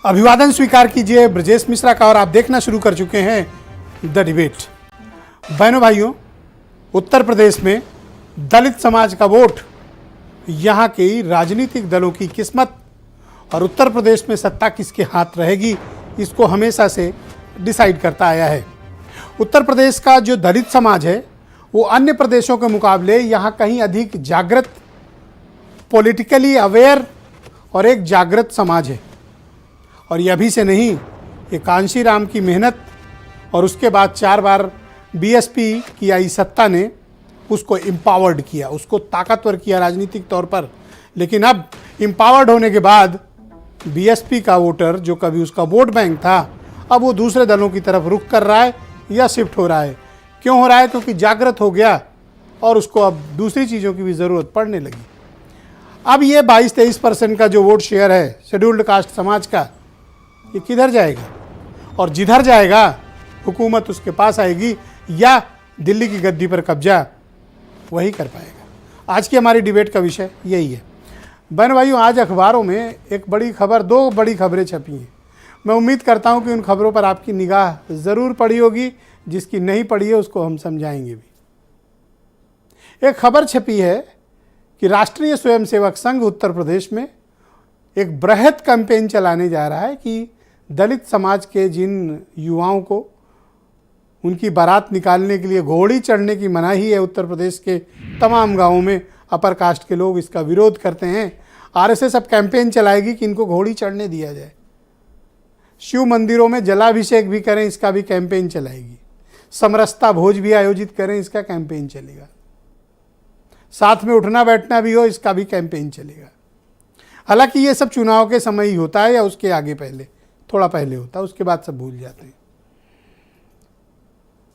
अभिवादन स्वीकार कीजिए ब्रजेश मिश्रा का और आप देखना शुरू कर चुके हैं द डिबेट। बहनों भाइयों, उत्तर प्रदेश में दलित समाज का वोट यहाँ के राजनीतिक दलों की किस्मत और उत्तर प्रदेश में सत्ता किसके हाथ रहेगी इसको हमेशा से डिसाइड करता आया है। उत्तर प्रदेश का जो दलित समाज है वो अन्य प्रदेशों के मुकाबले यहाँ कहीं अधिक जागृत, पॉलिटिकली अवेयर और एक जागृत समाज है। और ये अभी से नहीं, ये कांशीराम की मेहनत और उसके बाद 4 बार बीएसपी की आई सत्ता ने उसको एम्पावर्ड किया, उसको ताकतवर किया राजनीतिक तौर पर। लेकिन अब एम्पावर्ड होने के बाद बीएसपी का वोटर जो कभी उसका वोट बैंक था, अब वो दूसरे दलों की तरफ रुख कर रहा है या शिफ्ट हो रहा है। क्यों हो रहा है? क्योंकि जागृत हो गया और उसको अब दूसरी चीज़ों की भी ज़रूरत पड़ने लगी। अब ये 22-23% का जो वोट शेयर है शेड्यूल्ड कास्ट समाज का, ये किधर जाएगा? और जिधर जाएगा हुकूमत उसके पास आएगी या दिल्ली की गद्दी पर कब्जा वही कर पाएगा। आज की हमारी डिबेट का विषय यही है। बहन भाइयों, आज अखबारों में एक बड़ी खबर, 2 बड़ी खबरें छपी हैं। मैं उम्मीद करता हूं कि उन खबरों पर आपकी निगाह ज़रूर पड़ी होगी। जिसकी नहीं पड़ी है उसको हम समझाएंगे भी। एक खबर छपी है कि राष्ट्रीय स्वयंसेवक संघ उत्तर प्रदेश में एक बृहद कैंपेन चलाने जा रहा है कि दलित समाज के जिन युवाओं को उनकी बारात निकालने के लिए घोड़ी चढ़ने की मनाही है उत्तर प्रदेश के तमाम गांवों में, अपर कास्ट के लोग इसका विरोध करते हैं। आरएसएस अब कैंपेन चलाएगी कि इनको घोड़ी चढ़ने दिया जाए। शिव मंदिरों में जलाभिषेक भी करें, इसका भी कैंपेन चलाएगी। समरसता भोज भी आयोजित करें, इसका कैंपेन चलेगा। साथ में उठना बैठना भी हो, इसका भी कैंपेन चलेगा। हालांकि ये सब चुनाव के समय ही होता है या उसके आगे पहले, थोड़ा पहले होता है, उसके बाद सब भूल जाते हैं।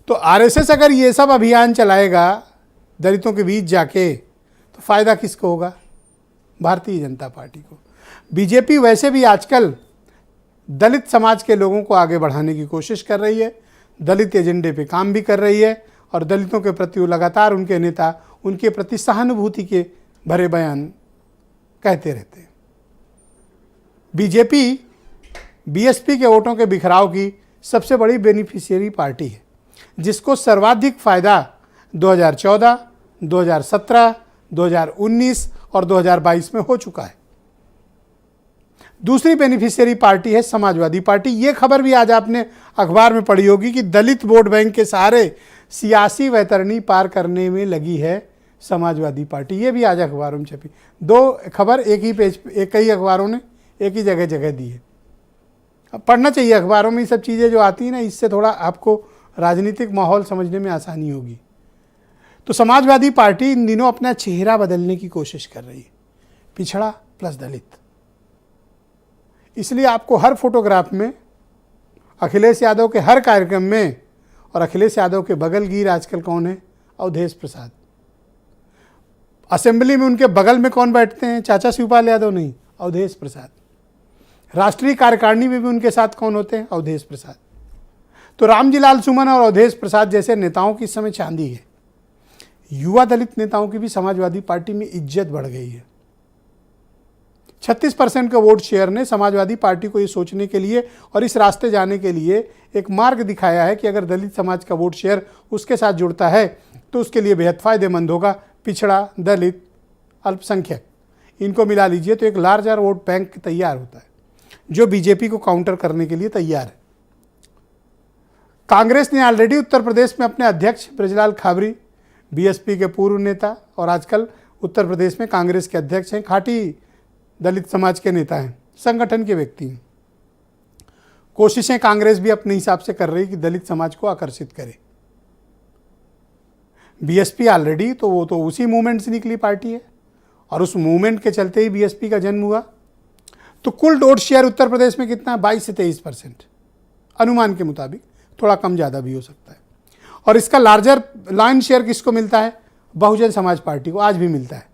तो आरएसएस अगर ये सब अभियान चलाएगा दलितों के बीच जाके, तो फायदा किसको होगा? भारतीय जनता पार्टी को। बीजेपी वैसे भी आजकल दलित समाज के लोगों को आगे बढ़ाने की कोशिश कर रही है, दलित एजेंडे पे काम भी कर रही है और दलितों के प्रति लगातार उनके नेता उनके प्रति सहानुभूति के भरे बयान कहते रहते हैं। बीजेपी बीएसपी के वोटों के बिखराव की सबसे बड़ी बेनिफिशियरी पार्टी है, जिसको सर्वाधिक फायदा 2014, 2017, 2019 और 2022 में हो चुका है। दूसरी बेनिफिशियरी पार्टी है समाजवादी पार्टी। ये खबर भी आज आपने अखबार में पढ़ी होगी कि दलित वोट बैंक के सहारे सियासी वैतरणी पार करने में लगी है समाजवादी पार्टी। ये भी आज अखबारों में छपी। 2 खबर एक ही पेज, एक ही अखबारों ने एक ही जगह दी है। अब पढ़ना चाहिए अखबारों में ये सब चीज़ें जो आती हैं ना, इससे थोड़ा आपको राजनीतिक माहौल समझने में आसानी होगी। तो समाजवादी पार्टी इन दिनों अपना चेहरा बदलने की कोशिश कर रही है, पिछड़ा प्लस दलित। इसलिए आपको हर फोटोग्राफ में अखिलेश यादव के हर कार्यक्रम में, और अखिलेश यादव के बगलगीर आजकल कौन है? अवधेश प्रसाद। असेंबली में उनके बगल में कौन बैठते हैं? चाचा शिवपाल यादव नहीं, अवधेश प्रसाद। राष्ट्रीय कार्यकारिणी में भी उनके साथ कौन होते हैं? अवधेश प्रसाद। तो रामजी लाल सुमन और अवधेश प्रसाद जैसे नेताओं की इस समय चांदी है। युवा दलित नेताओं की भी समाजवादी पार्टी में इज्जत बढ़ गई है। 36% का वोट शेयर ने समाजवादी पार्टी को ये सोचने के लिए और इस रास्ते जाने के लिए एक मार्ग दिखाया है कि अगर दलित समाज का वोट शेयर उसके साथ जुड़ता है तो उसके लिए बेहद फायदेमंद होगा। पिछड़ा, दलित, अल्पसंख्यक, इनको मिला लीजिए तो एक लार्जर वोट बैंक तैयार होता है जो बीजेपी को काउंटर करने के लिए तैयार है। कांग्रेस ने ऑलरेडी उत्तर प्रदेश में अपने अध्यक्ष ब्रजलाल खाबरी, बीएसपी के पूर्व नेता और आजकल उत्तर प्रदेश में कांग्रेस के अध्यक्ष हैं, खाटी दलित समाज के नेता हैं, संगठन के व्यक्ति हैं। कोशिशें कांग्रेस भी अपने हिसाब से कर रही कि दलित समाज को आकर्षित करे। बीएसपी ऑलरेडी तो वो तो उसी मूवमेंट से निकली पार्टी है और उस मूवमेंट के चलते ही बीएसपी का जन्म हुआ। तो कुल वोट शेयर उत्तर प्रदेश में कितना है? 22 से 23% अनुमान के मुताबिक, थोड़ा कम ज़्यादा भी हो सकता है। और इसका लार्जर लाइन शेयर किसको मिलता है? बहुजन समाज पार्टी को आज भी मिलता है।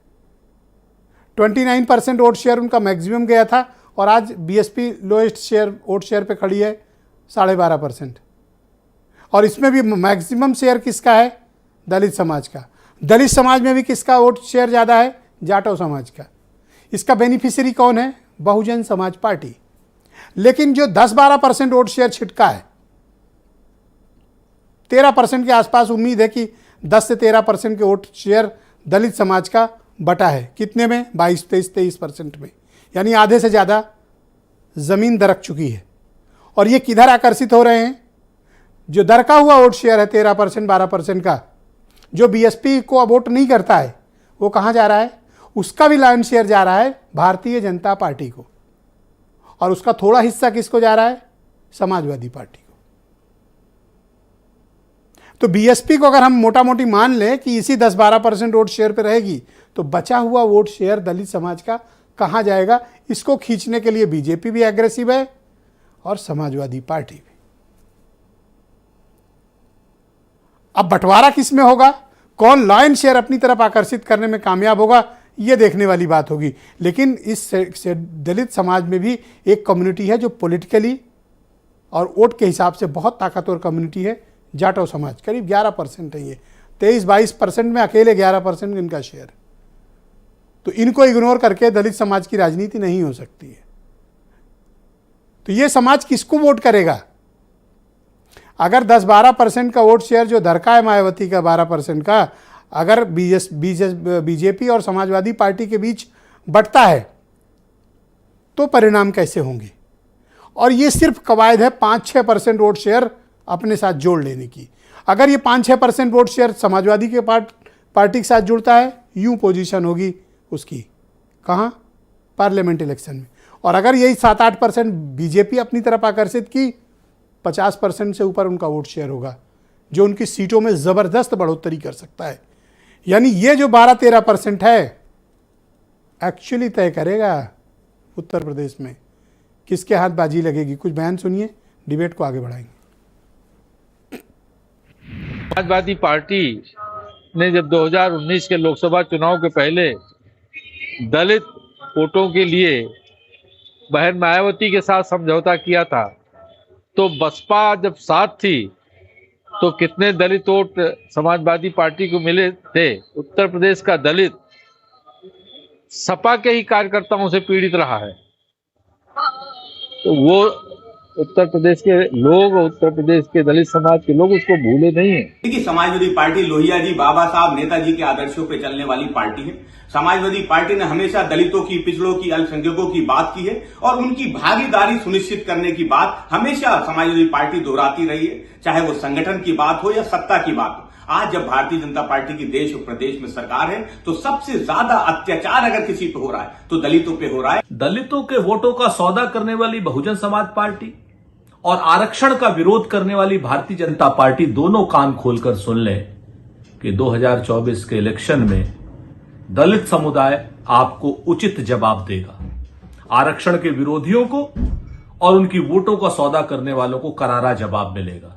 29% वोट शेयर उनका मैक्सिमम गया था और आज BSP lowest share vote share पे खड़ी है 12.5%। और इसमें भी मैक्सिमम शेयर किसका है? दलित समाज का। दलित समाज में भी किसका वोट शेयर ज़्यादा है? जाटव समाज का। इसका बेनिफिशियरी कौन है? बहुजन समाज पार्टी। लेकिन जो 10-12% वोट शेयर छिटका है, 13% के आसपास उम्मीद है कि 10 से 13% के वोट शेयर दलित समाज का बटा है। कितने में? 22-23% में, यानी आधे से ज़्यादा ज़मीन दरक चुकी है। और ये किधर आकर्षित हो रहे हैं? जो दरका हुआ वोट शेयर है 13% 12% का, जो बीएसपी को वोट नहीं करता है, वो कहाँ जा रहा है? उसका भी लाइन शेयर जा रहा है भारतीय जनता पार्टी को, और उसका थोड़ा हिस्सा किसको जा रहा है? समाजवादी पार्टी को। तो बीएसपी को अगर हम मोटा मोटी मान लें कि इसी 10-12% वोट शेयर पे रहेगी, तो बचा हुआ वोट शेयर दलित समाज का कहाँ जाएगा? इसको खींचने के लिए बीजेपी भी एग्रेसिव है और समाजवादी पार्टी भी। अब बंटवारा किस में होगा, कौन लाइन शेयर अपनी तरफ आकर्षित करने में कामयाब होगा, यह देखने वाली बात होगी। लेकिन इस दलित समाज में भी एक कम्युनिटी है जो पॉलिटिकली और वोट के हिसाब से बहुत ताकतवर कम्युनिटी है, जाटो समाज। करीब 11% है ये, 23-22% में अकेले 11% इनका शेयर। तो इनको इग्नोर करके दलित समाज की राजनीति नहीं हो सकती है। तो ये समाज किसको वोट करेगा? अगर 10-12% का वोट शेयर जो दरका है मायावती का 12% का, अगर बीजेपी और समाजवादी पार्टी के बीच बंटता है तो परिणाम कैसे होंगे? और ये सिर्फ कवायद है 5-6% वोट शेयर अपने साथ जोड़ लेने की। अगर ये 5-6% वोट शेयर समाजवादी के पार्टी के साथ जुड़ता है, यूं पोजीशन होगी उसकी कहाँ? पार्लियामेंट इलेक्शन में। और अगर यही 7-8% बीजेपी अपनी तरफ आकर्षित की, 50% से ऊपर उनका वोट शेयर होगा, जो उनकी सीटों में ज़बरदस्त बढ़ोतरी कर सकता है। यानी ये जो 12-13% है, एक्चुअली तय करेगा उत्तर प्रदेश में किसके हाथ बाजी लगेगी। कुछ बयान सुनिए, डिबेट को आगे बढ़ाएंगे। समाजवादी पार्टी ने जब 2019 के लोकसभा चुनाव के पहले दलित वोटों के लिए बहन मायावती के साथ समझौता किया था, तो बसपा जब साथ थी तो कितने दलित वोट समाजवादी पार्टी को मिले थे? उत्तर प्रदेश का दलित सपा के ही कार्यकर्ताओं से पीड़ित रहा है। तो वो उत्तर प्रदेश के लोग, उत्तर प्रदेश के दलित समाज के लोग उसको भूले नहीं है। देखिए, समाजवादी पार्टी लोहिया जी, बाबा साहब, नेताजी के आदर्शों पे चलने वाली पार्टी है। समाजवादी पार्टी ने हमेशा दलितों की, पिछड़ों की, अल्पसंख्यकों की बात की है और उनकी भागीदारी सुनिश्चित करने की बात हमेशा समाजवादी पार्टी दोहराती रही है, चाहे वो संगठन की बात हो या सत्ता की बात हो। आज जब भारतीय जनता पार्टी की देश और प्रदेश में सरकार है, तो सबसे ज्यादा अत्याचार अगर किसी पे हो रहा है तो दलितों पे हो रहा है। दलितों के वोटों का सौदा करने वाली बहुजन समाज पार्टी और आरक्षण का विरोध करने वाली भारतीय जनता पार्टी दोनों कान खोलकर सुन लें कि 2024 के इलेक्शन में दलित समुदाय आपको उचित जवाब देगा। आरक्षण के विरोधियों को और उनकी वोटों का सौदा करने वालों को करारा जवाब मिलेगा।